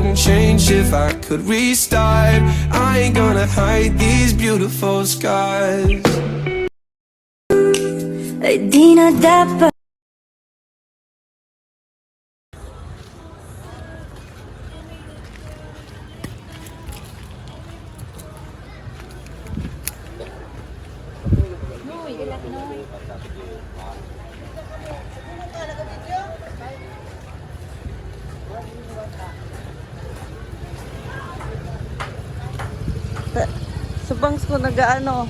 wouldn't change if I could restart. I ain't gonna hide these beautiful scars. Ay di na dapat. Sa bangs ko nag-ano.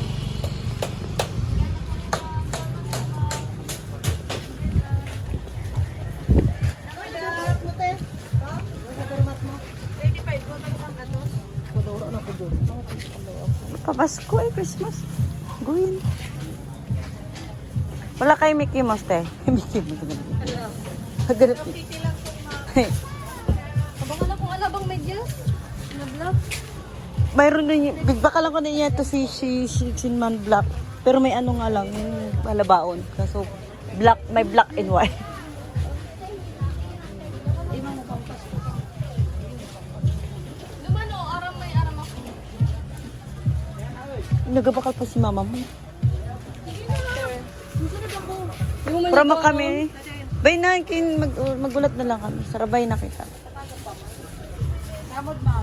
Papasko eh, Christmas. Gawin. Wala kay Mickey Mouse, te. Mickey Mouse. Ganit. Abangan akong alabang medyas. Na-vlog. Mayroon din, bigba lang ko na niya ito si Man Black. Pero may ano nga lang, yung palabaon. Kaso, black, may black and white. Lumano, aram may aram ako. Nagabakal pa si mama mo. Susunod ako. Prama kami. Bay na, magulat na lang kami. Sarabay na kita. Samod, ma'am.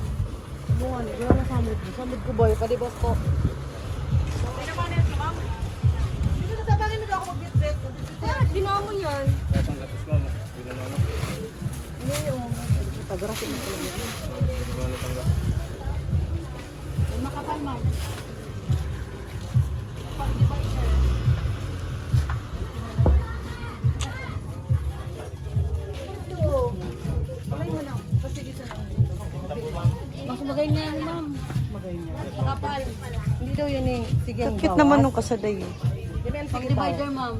Buwan, wala na samod. Samod ko boy, kadibos ko. Hindi naman yan, ma'am. Dito na tabangin mo ako mag-bitbit. Ginawa mo yan. Hindi yung pag-rasin mo talaga. Makapal, ma'am. Mas magay niya yan, ma'am. Makapal. Hindi daw yan eh. Sige, ang Sakit naman nung kasaday. pag-divider, ma'am.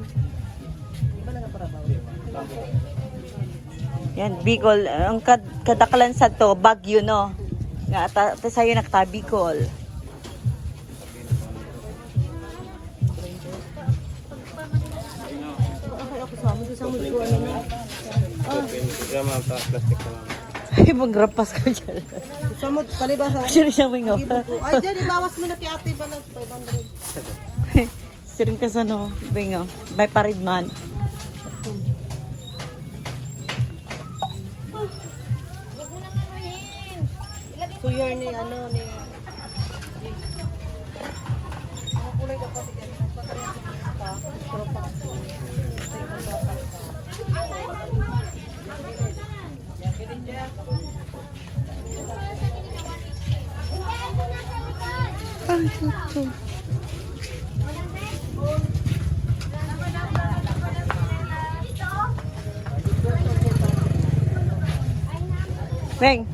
Yan, Bicol. Ang kadakalan sa to, Baguio, no? Nga, sa'yo nakta, Bicol. Ay, magrapas ka dyan. Samot, palibas ha. Sino siya may nga? Ay, dyan, ibawas mo na kay ate balag. 500. Siring ka sa no, bingo. May paridman. Suyar ni ano ni. Ang kulay dapat yan. Ay, ito. Beng.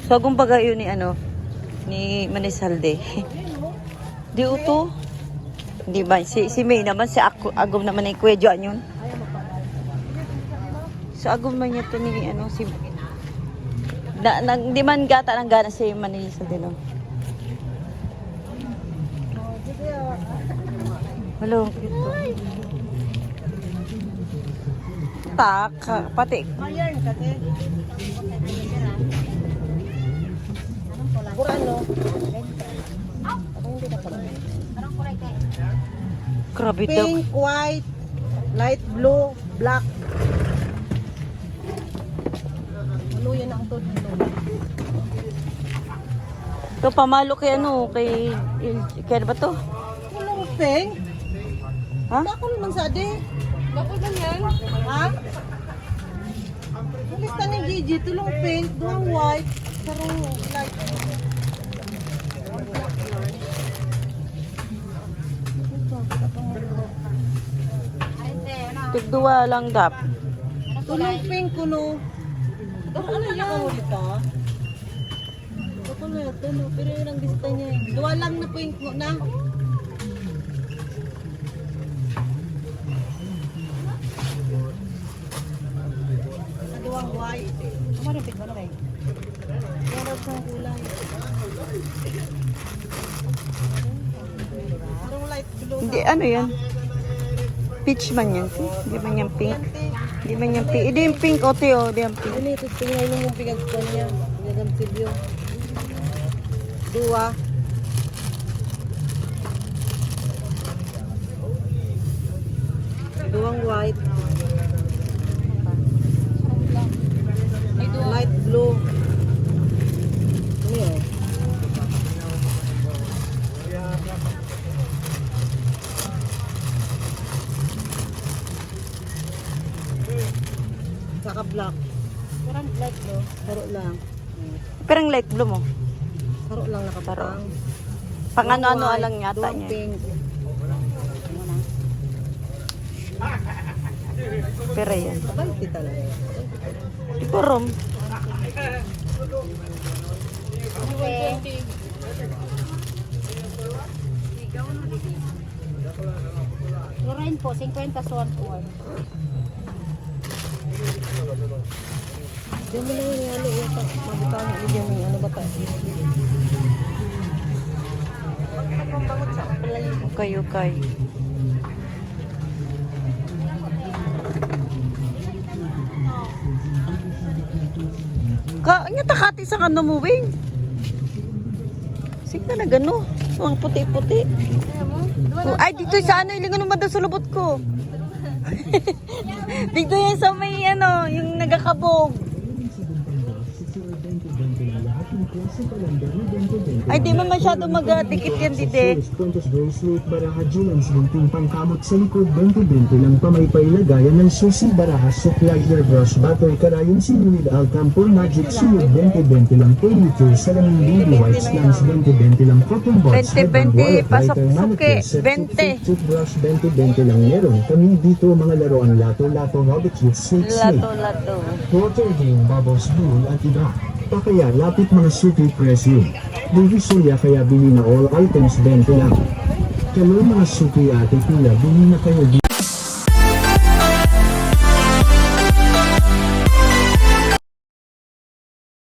So, kumbaga yun ni ano, ni Manisalde. Di uto. Di ba? Si May naman, si Agom naman ay kwedyoan yun. So, Agom man niya to ni ano, si... Di man gata ng gana si Manisalde, no? Hello, cute to. Tak, pati. Ayan, kate. Burano. Grabe daw. Pink, white, light blue, black. Ano yan ang todo nito? Ito, pamalo kay ano, kay ba to? Kulong pink? Ha? Bakul man sa ade. Bakit ganyan? Ha? Ang lista ni Gigi, tulong pink, duwang white, sarong light. Tigduwa lang dap. Tulong pink kuno. Ano yan? Ako na ito, no? Pero yun ang lista niya. Duwa lang na pink mo na. Duwa Dalawang white. Ano pig ba na ba? Meron siyang kulay. Parang light blue. Hindi, ano yan? Peach man yan. Hindi man yan pink. Hindi man yan pink. Hindi yung pink, ote o. Hindi yung pink. Ano ito? Tingnan mo yung pinagkuhan niya. Pinagamsilyo. Dua. Duwang white. Light blue. Ano yun? Saka black. Parang light blue. Karo lang. Parang light blue mo. Karo lang nakapatang. Pang ano-ano lang yata Duwang niya. pink. Pero yan. Kabay talaga. Siguro. Lorraine po, 50 sa 1 po. Diyan mo lang yung ano, yung mabitaw na diyan yung ano ba tayo? Ukay-ukay. Nga takati sa kano mo, Wing. Sige na gano. Ang puti-puti. Ay, dito sa ano, ilingan naman daw sa lubot ko. Dito yan sa may ano, yung nagakabog. Ay, di man masyado mag-dikit yan dito. Puntos bracelet, baraha, jewels, gunting pangkamot sa likod, 20-20 lang pamaypay lagayan ng susi, baraha, suklay, airbrush, battery, karayon, sinuid, alcampo, magic, sunod, 20-20 lang, paylitter, salaming baby wipes, langs, 20-20 lang, cotton box, 20-20, pasok suki, 20. toothbrush, 20-20 lang meron. Kami dito mga laruan, lato-lato, rabbit cute, snake, snake, Lato-lato. water game, bubbles, pool, at iba. Pa kaya lapit mga suki presyo. Divisoria kaya bili na all items 20 lang. Hello mga suki ate kuya, bili na kayo